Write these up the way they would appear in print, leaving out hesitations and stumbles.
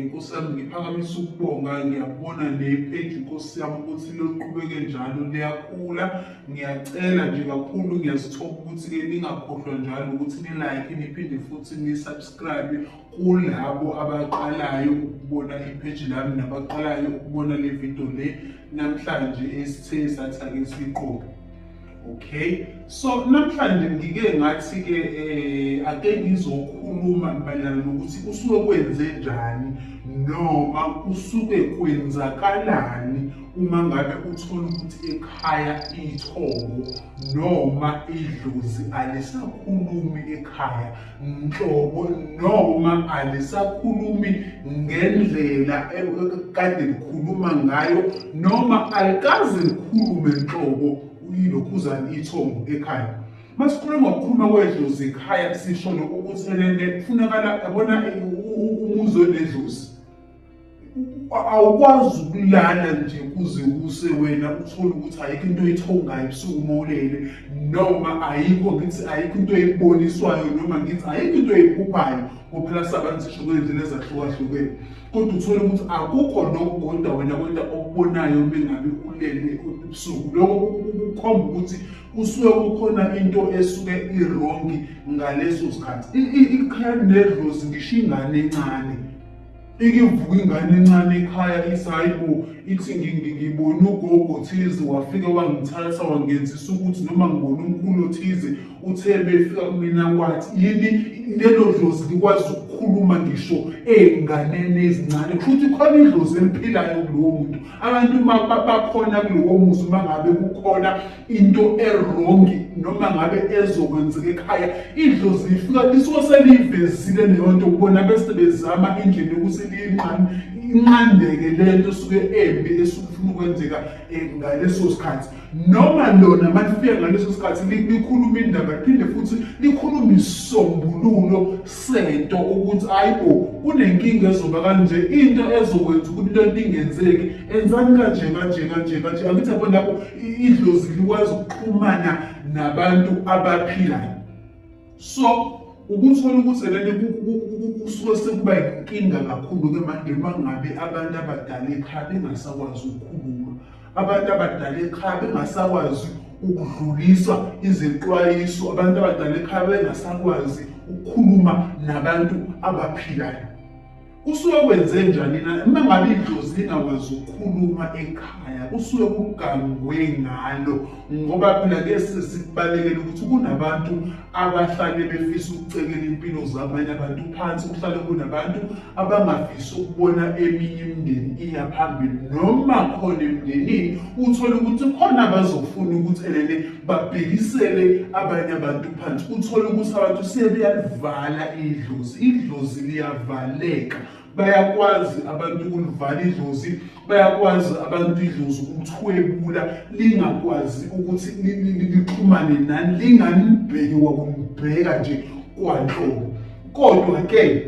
Nkosi yami ngiphakamisa ukubonga, ngiyabona ne-page Nkosi yami ukuthi loqhubeke njalo liyakhula. Ngiyacela nje kakhulu, ngiyazithoba ukuthi-ke ningakhohlwa njalo ukuthi ni-like niphinde futhi ni-subscribe kulabo abaqalayo ukubona i-page lami nabaqalayo ukubona le video le namhlanje esithe sathi-ake siyiqobe. Okay, so namhlanje ngike ngathi-ke ake ngizokhuluma mayelana nokuthi usuke kwenze njani noma kusuke kwenzakalani uma ngabe uthola ukuthi ekhaya ithongo noma idlozi alisakhulumi ekhaya nhlobo noma alisakhulumi ngendlela ekade likhuluma ngayo noma alikaze likhulume nhlobo ilokhuzana ithongo ekhaya. Masikhuluma ngokukhuluma kwedlozi ekhaya sisho ukuthi kufunakala yabona umuzi onedlozi awukwazi ukulala nje kuze kuse wena uthole ukuthi ayikho into oyithongayo ebusuku umolele noma ayikho into eyiboniswayo noma ngithi ayikho into eyiphuphayo ngoba sabantu sisho kwendlela ezahlukahlukene. Kodwa uthole ukuthi akukho lokho kodwa wena kodwa okubonayo bengabe ulele ebusuku. Lokho kukhomba ukuthi usuke kukhona into esuke irongi ngaleso sikhathi. Ikhaya nedlozi ngisho ingane encane ikivuka ingane encane ekhaya isayibo ithi ngibona ugogo thize wafika wangithatha wangenzisa ukuthi noma ngibona umkhulu othize uthe befika kumina kwathi yini lelo dlozi likwazi ukukhuluma ngisho ey'nganeni ezincane. Futhi khona idlozi eliphilayo kulowo muntu. Abantu bakhona kulowo muzi uma ngabe kukhona into erongi noma ngabe ezokwenzeka ekhaya, idlozi lifika lisuke seliyivezile leyo nto kubona bese bezama indlela yokuthi inqandeke lento esuke embi esuke ufuna ukwenzeka ngaleso sikhathi. Noma lona malifika ngaleso sikhathi likhuluma indaba liphinde futhi likhuluma isisombululo sento ukuthi ayibo kunenkinga ezoba kanje, into ezokwenza ukuthi lento ingenzeki, enzani kanje. Angithi yabona lapho idlozi likwazi ukuxhumana nabantu abaphilayo. So ukuthola ukuthi kusuke sekuba inkinga kakhulu-ke manje uma ngabe abantu abadala ekhaya bengasakwazi ukukhuluma, abantu abadala ekhaya bengasakwazi ukudlulisa izexwayiso, abantu abadala ekhaya bengasakwazi ukukhuluma nabantu abaphilayo. Kusuke kwenze njani na uma ngabe idlozi lingakwazi ukukhuluma ekhaya? Kusuke kugangwe ngalo ngoba phela ke sesibalekele ukuthi kunabantu abahlale befisa ukucekela impilo zabanye abantu phansi, kuhlale kunabantu abangafisi ukubona eminye imindeni iya phambili, noma khona emndenini uthole ukuthi khona abazofuna ukuthi babhekisele abanye abantu phansi. Uthole ukuthi abantu sebeyalivala idlozi liyavaleka. Bayakwazi abantu ukulivala idlozi, bayakwazi abantu idlozi ukuthwebula lingakwazi ukuthi lixhumane nani, linganibheki wakunibheka nje kwanhlobo. Kodwa ke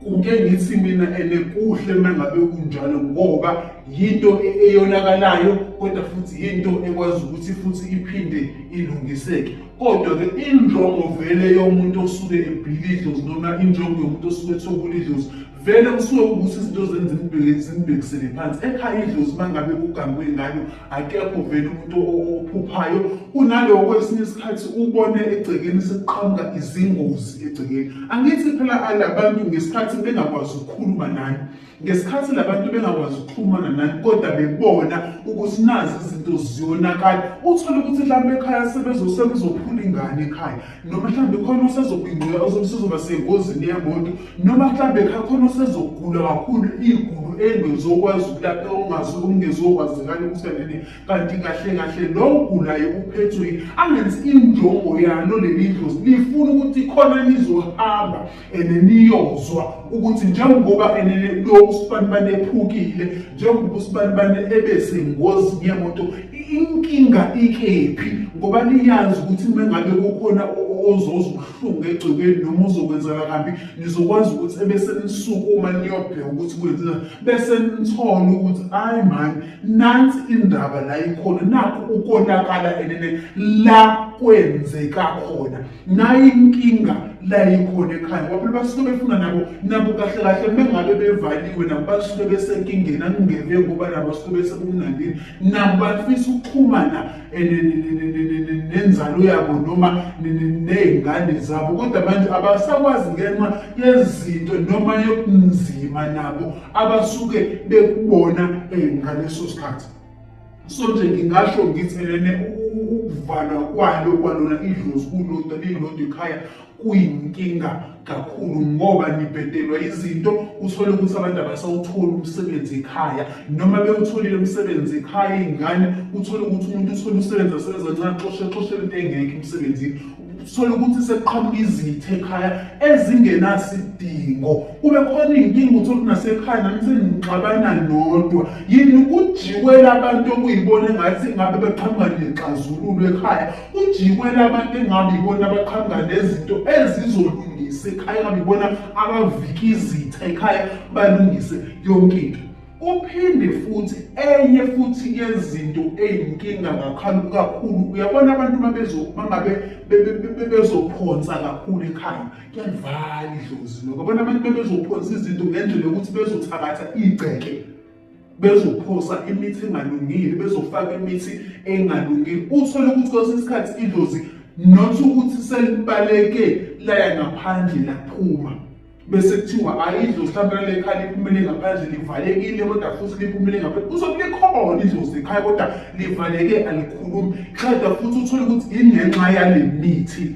kunke ngithi mina kuhle mangabe kunjalo ngoba yinto eyonakalayo kodwa futhi yinto ekwazi ukuthi futhi iphinde ilungiseke. Kodwa ke injongo vele yomuntu osuke ebhila idlozi noma injongo yomuntu osuke ethobula idlozi vele usuke ukuthi izinto zinibhekisele phansi. Ekhaya idlozi mangabe kugangwe ngayo akekho vele umuntu ophuphayo. Kunaloko kwesinye isikhathi ubone egcekeni sekuqhamuka izingozi egcekeni. Angithi phela alabantu ngesikhathi bengakwazi ukukhuluma nani, ngesikhathi labantu bengakwazi ukuxhumana nani kodwa bebona ukuthi nazi izinto ziyonakala. Uthole ukuthi mhlawumbe ekhaya sebezophula ingane ekhaya, noma mhlawumbe khona usezoba sengozini yemoto, noma mhlawumbe ekhaya khona usezogula kakhulu igulo engezokwazi ukulapha ongezokwazekala ukuthi kanti kahle lo gulayo uphethwe angenzi injongo yalo leli dlozi lifuna ukuthi khona lizohamba niyozwa ukuthi njengoba lo usibanibane ephukile, njengoba usibanibane ebesengozini yemoto, inkinga ikephi, ngoba liyazi ukuthi mengabe kukhona ozozwa ubuhlungu egcekeni noma uzokwenzeka kambi, nizokwazi ukuthi ebese nisukuma niyobheka ukuthi kwenzeka, bese nithola ukuthi hayi mani nansi indaba la ikhona, nakho ukonakala la kwenzeka khona, nayo inkinga la ikhona ekhaya ngoba phela basuke befuna nabo kahle kahle mengabe bevaliwe nabo basuke besenkingeni angingeve ngoba nabo basuke besekumnandini nabo bafisa ukuxhumana nenzalo yabo noma nezingane zabo kodwa manje abasakwazi ngenxa yezinto noma yokunzima nabo abasuke bekubona ngaleso sikhathi. So nje ngingasho ngithelene ukuvalwa kwalona idlozi kulodwa ekhaya kuyinkinga kakhulu ngoba nibhedelwa izinto uthole ukuthi abantu abasawuthola umsebenzi ekhaya noma bewutholile umsebenzi ekhaya ingane uthole ukuthi umuntu uthola umsebenzi asebenza xoshe into engekho emsebenzini uthole ukuthi seqhamuka izithe ekhaya ezingenasidingo kube khona inkinga uthole nasekhaya nami sengixabana nodwa yini ukujikwela abantu okuyibona engathi ngabe beqhamuka nexazululo ekhaya ujikwela abantu engabe ibona abaqhamuka nezinto ezizolungisa ekhaya ngabe ibona abavika izitha ekhaya balungise yonke into. Uphinde futhi enye futhi yezinto eyinkinga kakhulu uyabona abantu mangabe bezophonsa kakhulu ekhaya kuyalivala idlozi lokho bona abantu bezophonsa izinto ngendlela yokuthi bezothakatha igceke bezophosa imithi engalungile bezofaka imithi engalungile uthole ukuthi kwesinye isikhathi idlozi not ukuthi selibaleke laya ngaphandle laphuma bese kuthiwa ayidlozi mhlawumbe lekhaya liphumele ngaphandle livalekile kodwa futhi liphumele ngaphandle uzobe likhona idlozi ekhaya kodwa livaleke alikhulumi kodwa futhi uthole ukuthi ingenxa yale mithi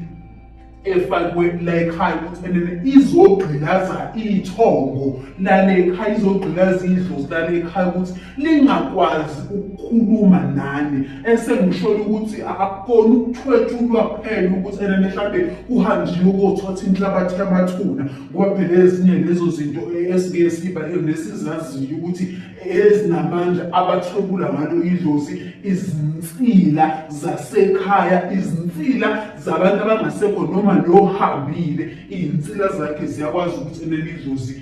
efakwe la ekhaya ukuthi izogqilaza ithongo lale ekhaya izogqilaza idlozi lale ekhaya ukuthi lingakwazi ukukhuluma nani esengishola ukuthi akukona ukuthwetshulwa kuphela ukuthi mhlawumbe kuhanjiwe ukuthatha inhlabathi yamathuna ngoba phela ezinye lezo zinto esike siba nesizaziyo ukuthi ezinamandla abathwebula ngalo idlozi izinsila zasekhaya izinsila zabantu abangasekho noma lohambile izinsila zakhe ziyakwazi ukuthi idlozi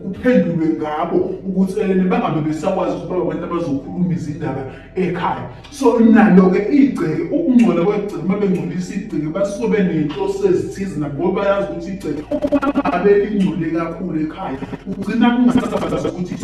kuphendulwe ngabo ukuthi bangabe besakwazi ukuthi abantu abazokhuluma izindaba ekhaya. So nalo-ke igceke ukungcola kwegceke uma bengcolisa igceke basuke nenhloso ezithize nabo bayazi ukuthi igceke ngabe lingcole kakhulu ekhaya ugcina kungasabaza ukuthi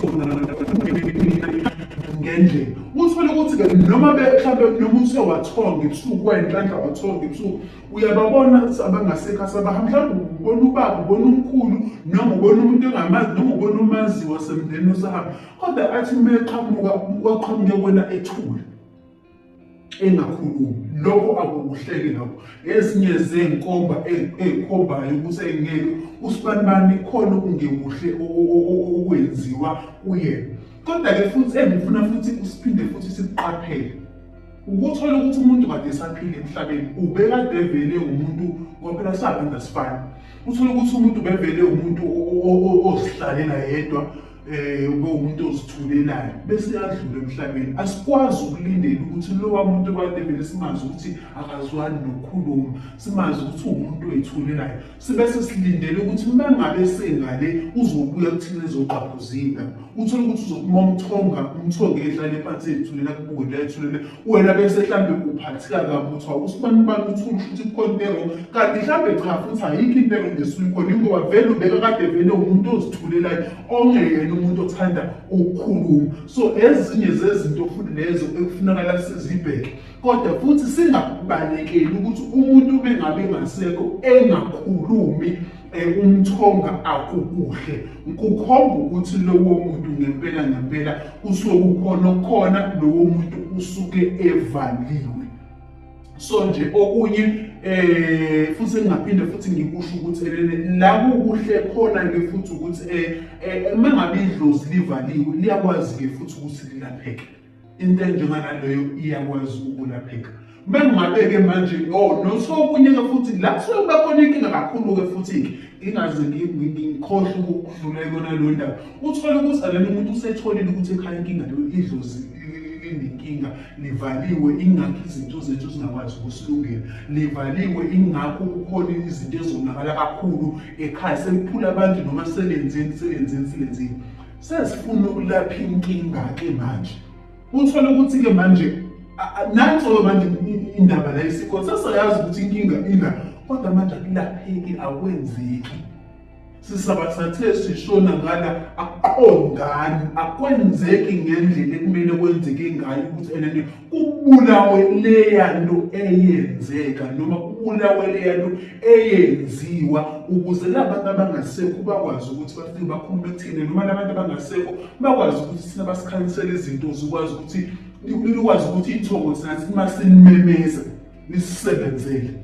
ngendlela uthole ukuthi-ke noma mhlawumbe noma usewathonga ebusuku wayinhlanhla wathonga ebusuku uyababona abangasekho asabahamba mhlawumbe ubona ubaba ubona umkhulu noma ubona umuntu engamazi noma ubona umazi wasemndeni osahamba kodwa athi meqhamuka waqhamuke kwena ethule engakhulumi lokho akukuhleki lokho ezinye zenkomba ezikhombayo ukuthi engeke usibanibani khona okungekuhle okwenziwa kuyena. Kodwa-ke futhi engifuna futhi usiphinde futhi siqaphele ukuthola ukuthi umuntu kade esaphila emhlabeni ubekade evele umuntu ngoba phela sabantu asifani uthole ukuthi umuntu bevele umuntu ozihlalela yedwa ube umuntu ozithulelayo bese adlule emhlabeni asikwazi ukulindela ukuthi lowa muntu kade vele simazi ukuthi akazwani nokukhuluma simazi ukuthi umuntu oyithulelayo sibese silindele ukuthi mangabe sengale uzobuya kuthina ezoqhaphuzika uthole ukuthi uzophuma umthonge ehlale phansi ethulela kubuke la ethulela wena bese mhlambe uphathika kabi uthi awusibani uthule futhi ikhontero kanti mhlambe cha futhi ayikho into engesuka khona ngoba vele ubeka kade vele umuntu ozithulelayo ongeyena umuntu othanda ukukhuluma. So ezinye zezinto futhi lezo ekufunakala sizibheke kodwa futhi singabalekeli ukuthi umuntu bengabe ngasekho engakhulumi umthonga akukuhle kukhomba ukuthi lowo muntu ngempela usuke kukhona lowo muntu usuke evaliwe. So nje okunye futhi engaphinde futhi ngikusho ukuthi la kuhle khona ke futhi ukuthi mangabe idlozi livaliwe liyakwazi ke futhi ukuthi lilapheke into enjengalaleyo iyakwazi ukulapheka bengabe ke manje nosokunye ke futhi la sokuba khona inkinga kakhulu ke futhi ingaze ngikhohle ukudlula kona lo ndaba uthola ukuthi alena umuntu usetholile ukuthi ekhaya inkinga leyo idlozi inenkinga livaliwe ingakho izinto zethu zingakwazi ukusilungela livaliwe ingakho kukhona izinto ezonakala kakhulu ekhaya seliphula abantu noma selenzeni sesifuna ukulapha inkinga ke manje uthola ukuthi ke manje nanso manje indaba la isikho sesayazi ukuthi inkinga ila kodwa manje akulapheki akwenzeki. Sisabathathe sishona ngala aqondani akwenzeki ngendlela ekumele kwenzeke ngayo ukuthi enene kubulawe leya nto eyenzeka noma kubulawe leya nto eyenziwa ukuze labantu abangasekho bakwazi ukuthi bafike bakhulume kuthina noma labantu abangasekho bakwazi ukuthi sina basikhanyisele izinto zikwazi ukuthi likwazi ukuthi ithongo sathi masinimemeza nisebenzele.